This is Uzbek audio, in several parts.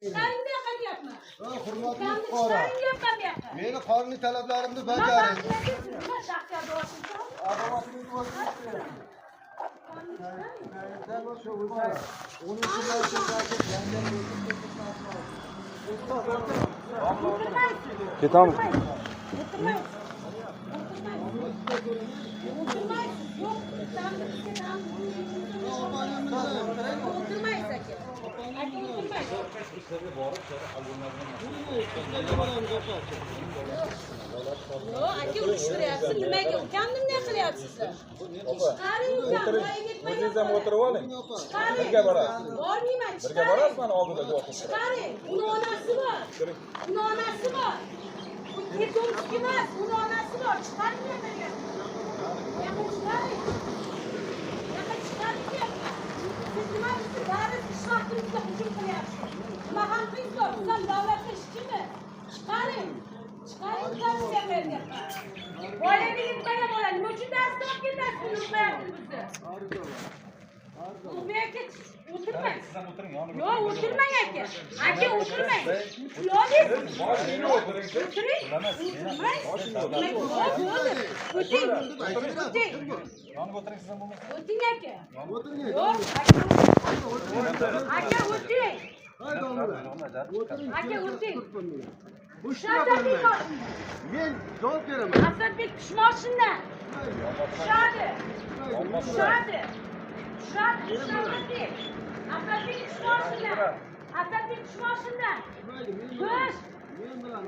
Chiqaring bu yoqqa deyapman. Hurmatli Ukamni fuqaro. chiqaring deyapman bu yoqqa. Meni qonuniy talablarimni Nima bajaring. qilyapsiz? Nima shaxsiy adovatsizlik? Adovatsizlik bo'lsin. Ketamiz. Aka urishtiryapsiz, nimaga? Ukamni nima qilyapsizlar? Chiqaring ukamni, O'zingiz ham o'tirib oling. chiqaring. Birga borasiz. Bormayman, Birga chiqaring. borasiz, mana oldida o'tirib. Chiqaring. Uni onasi bor. Uni onasi bor. Bu yetimlik emas, uni onasi bor. Chiqaring yerga. Yo'q, chiqaring. Yo'q, chiqaring yerga. Siz nima siz bari ish vaqtimizda hujum qilyapsiz. Nima ham qilinglar, sizlar davlatda ishchimi? Chiqaring. Chiqaring ukamni yerga. Boyaga yetmagan bola nima uchun darsga olib ketasiz? Uni qo'yapsiz bizni. O'rniga o'tirmang. Siz ham o'tiring, yoniga. Yo'q, o'tirmang aka. Aka o'tirmang. Puloliz. Mashinaga o'tiring. O'tiring. O'ting. O'ting. Yoniga o'tiring, siz ham bo'lmasa. O'ting aka. O'tiring. Yo'q, aka o'ting. Aka o'ting. Asadbek moshinda. Men javob beraman. Asadbek tush moshinda. Tushadi. Tushadi. Tushadi. Asadbek. Asadbek tush moshinda. Asadbek tush moshinda. Tush. Men bilan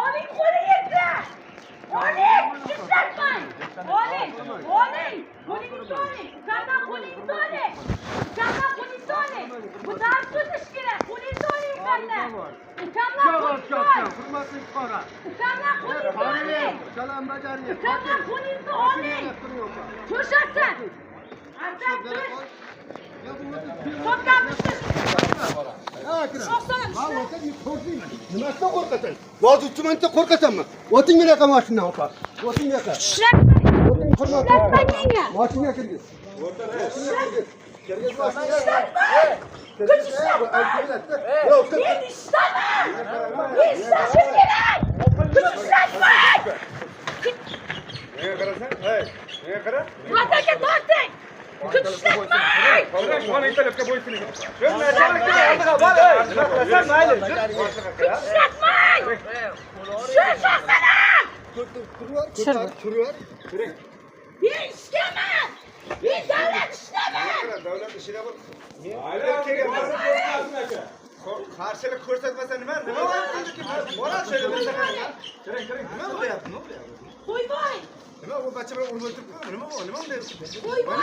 Oling qo'lingizda. Oling, ishlatmang. Oling. Qo'lingizni oling. Ukamdan qo'lingizni oling. Ukamdan qo'lingizni oling. Bu dars o'tish kerak. Qo'lingizni oling ukamdan. Ukamdan qo'lingizni oling. hurmatli fuqaro. Ukamdan qo'lingizni oling. Salom bajaring. Ukamdan qo'lingizni oling. To'shasan. Asad tush. Sotdan tush. Nimasidan qo'rqasan? Yozuvchimancha qo'rqasanmi? O'ting men yoqqa mashinadan opa. O'ting yoqqa. O'ting hurmatli. Mashinaga kirgin. Kirgin mashinaga. Kuch ishlatma. Men ishlaman. Ishlashim kerak. Kuch ishlatmang. Nega qarasan? Hey, nega qara? Vataga torting. Kuch ishlatmang. Qavrash, mana talabga bo'ysuning. Ishlatmang. Tushirsasalar. Turver. Men ishdaman. Men davlat ishlaman. Davlat ishida bo'l. Qarshilik ko'rsatmasa nima? Nima bo'lyapti? Bola shöyle Kiring. Nima bo'lyapti? Qo'yvoy. Nima bu bacha bilan urib o'tiribdi? Nima bu? Nima bo'lyapti? Qo'yvoy.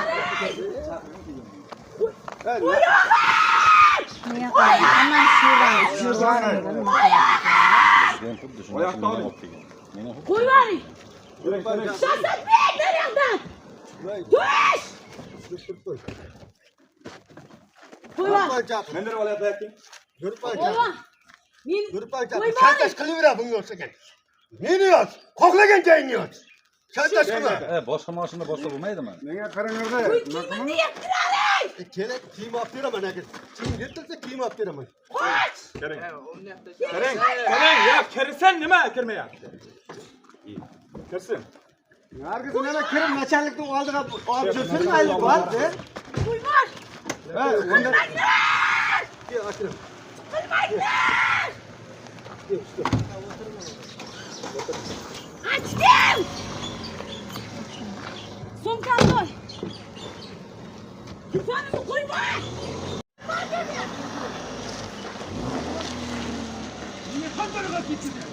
Oyoqda oling. Qo'yvoy. Asadbek nereden? Tush. Qo'yvoy. Mendirib olyapti. Qo'yvoy. Men Yurib Chantash qilaver bunga o'xshagan. Meni yoz. Xohlagan joyingni yoz. Chantash qilma. Boshqa mashina boshqa bo'lmaydimi? Menga qaranglarda. Kiyimni yirtiraring. Kerak kiyim olib beraman agar. Kiyim yirtilsa kiyim olib beraman. Qoch. Kiring. Ya kirsan nima kirmayapti? Kirsin. Nargiz mana kirib nachallikni oldiga olib yursin mayli bor. Qo'yvoy. Ha, unda Qilmanglar. Açdım. Sumkamni ol. Telefonimni qo'yvoy. Niye qanday qilib ketdingiz?